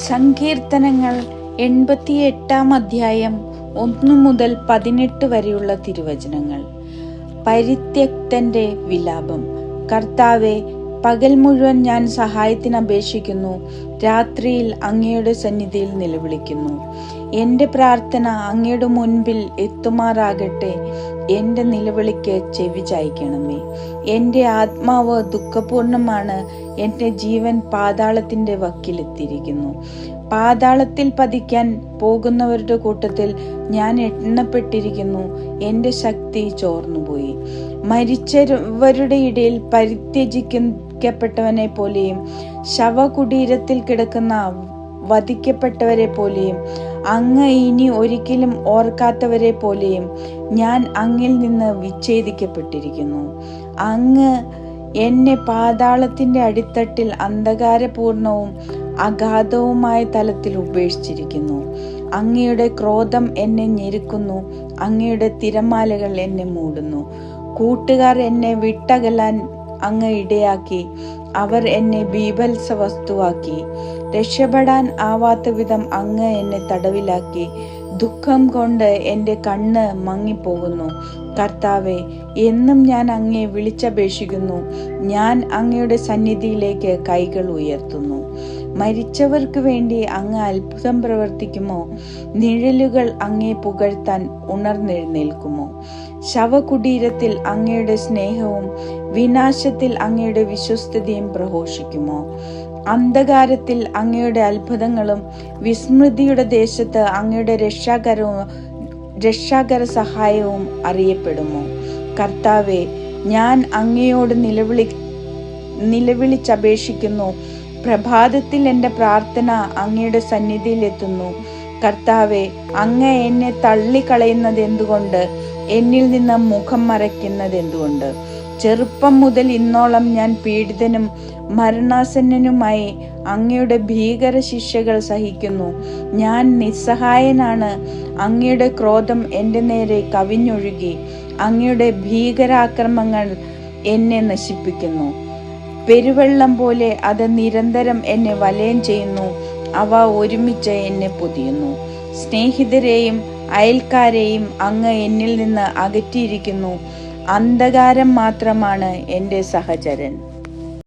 സങ്കീർത്തനങ്ങൾ 88 അധ്യായം 1 മുതൽ 18 വരെയുള്ള തിരുവചനങ്ങൾ. പരിത്യക്തന്റെ വിലാപം. കർത്താവേ, പകൽ മുഴുവൻ ഞാൻ സഹായത്തിന് അപേക്ഷിക്കുന്നു, രാത്രിയിൽ അങ്ങയുടെ സന്നിധിയിൽ നിലവിളിക്കുന്നു. എൻ്റെ പ്രാർത്ഥന അങ്ങയുടെ മുൻപിൽ എത്തുമാറാകട്ടെ. എൻ്റെ നിലവിളിക്ക് ചെവി ചായ്ക്കണമേ. എൻ്റെ ആത്മാവ് ദുഃഖപൂർണമാണ്, എൻ്റെ ജീവൻ പാതാളത്തിൻ്റെ വക്കിലെത്തിയിരിക്കുന്നു. പാതാളത്തിൽ പതിക്കാൻ പോകുന്നവരുടെ കൂട്ടത്തിൽ ഞാൻ എണ്ണപ്പെട്ടിരിക്കുന്നു. എൻ്റെ ശക്തി ചോർന്നുപോയി. മരിച്ചവരുടെ ഇടയിൽ പരിത്യജിക്കപ്പെട്ടവനെ പോലെയും ശവകുടീരത്തിൽ കിടക്കുന്ന വധിക്കപ്പെട്ടവരെ പോലെയും അങ്ങ് ഇനി ഒരിക്കലും ഓർക്കാത്തവരെ പോലെയും ഞാൻ അങ്ങിൽ നിന്ന് വിച്ഛേദിക്കപ്പെട്ടിരിക്കുന്നു. അങ്ങ് എന്നെ പാതാളത്തിൻ്റെ അടിത്തട്ടിൽ അന്ധകാരപൂർണവും അഗാധവുമായ തലത്തിൽ ഉപേക്ഷിച്ചിരിക്കുന്നു. അങ്ങയുടെ ക്രോധം എന്നെ ഞെരുക്കുന്നു, അങ്ങയുടെ തിരമാലകൾ എന്നെ മൂടുന്നു. കൂട്ടുകാർ എന്നെ വിട്ടകലാൻ അങ്ങ് ഇടയാക്കി, അവർ എന്നെ ബീഭത്സ വസ്തുവാക്കി. രക്ഷപ്പെടാൻ ആവാത്ത വിധം അങ്ങ് എന്നെ തടവിലാക്കി. ദുഃഖം കൊണ്ട് എൻ്റെ കണ്ണ് മങ്ങിപ്പോകുന്നു. കർത്താവെ, എന്നും ഞാൻ അങ്ങയെ വിളിച്ചപേക്ഷിക്കുന്നു. ഞാൻ അങ്ങയുടെ സന്നിധിയിലേക്ക് കൈകൾ ഉയർത്തുന്നു. മരിച്ചവർക്ക് വേണ്ടി അങ്ങ് അത്ഭുതം പ്രവർത്തിക്കുമോ? നിഴലുകൾ അങ്ങയെ പുകഴ്ത്താൻ ഉണർന്നെഴുന്നേൽക്കുമോ? ശവകുടീരത്തിൽ അങ്ങയുടെ സ്നേഹവും വിനാശത്തിൽ അങ്ങയുടെ വിശ്വസ്തതയും പ്രഘോഷിക്കുമോ? അന്ധകാരത്തിൽ അങ്ങയുടെ അത്ഭുതങ്ങളും വിസ്മൃതിയുടെ ദേശത്ത് അങ്ങയുടെ രക്ഷാകര സഹായവും അറിയപ്പെടുമോ? കർത്താവെ, ഞാൻ അങ്ങയോട് നിലവിളിച്ചപേക്ഷിക്കുന്നു. പ്രഭാതത്തിൽ എൻ്റെ പ്രാർത്ഥന അങ്ങയുടെ സന്നിധിയിൽ എത്തുന്നു. കർത്താവെ, അങ്ങ് എന്നെ തള്ളിക്കളയുന്നത് എന്തുകൊണ്ട്? എന്നിൽ നിന്ന് മുഖം മറയ്ക്കുന്നത് എന്തുകൊണ്ട്? ചെറുപ്പം മുതൽ ഇന്നോളം ഞാൻ പീഡിതനും മരണാസന്നനുമായി അങ്ങയുടെ ഭീകര ശിക്ഷകൾ സഹിക്കുന്നു. ഞാൻ നിസ്സഹായനാണ്. അങ്ങയുടെ ക്രോധം എൻ്റെ നേരെ കവിഞ്ഞൊഴുകി. അങ്ങയുടെ ഭീകരാക്രമങ്ങൾ എന്നെ നശിപ്പിക്കുന്നു. പെരുവെള്ളം പോലെ അത് നിരന്തരം എന്നെ വലയം ചെയ്യുന്നു. അവ ഒരുമിച്ച് എന്നെ പൊതിയുന്നു. സ്നേഹിതരെയും അയൽക്കാരെയും അങ്ങ് എന്നിൽ നിന്ന് അകറ്റിയിരിക്കുന്നു. അന്ധകാരം മാത്രമാണ് എൻ്റെ സഹചരൻ.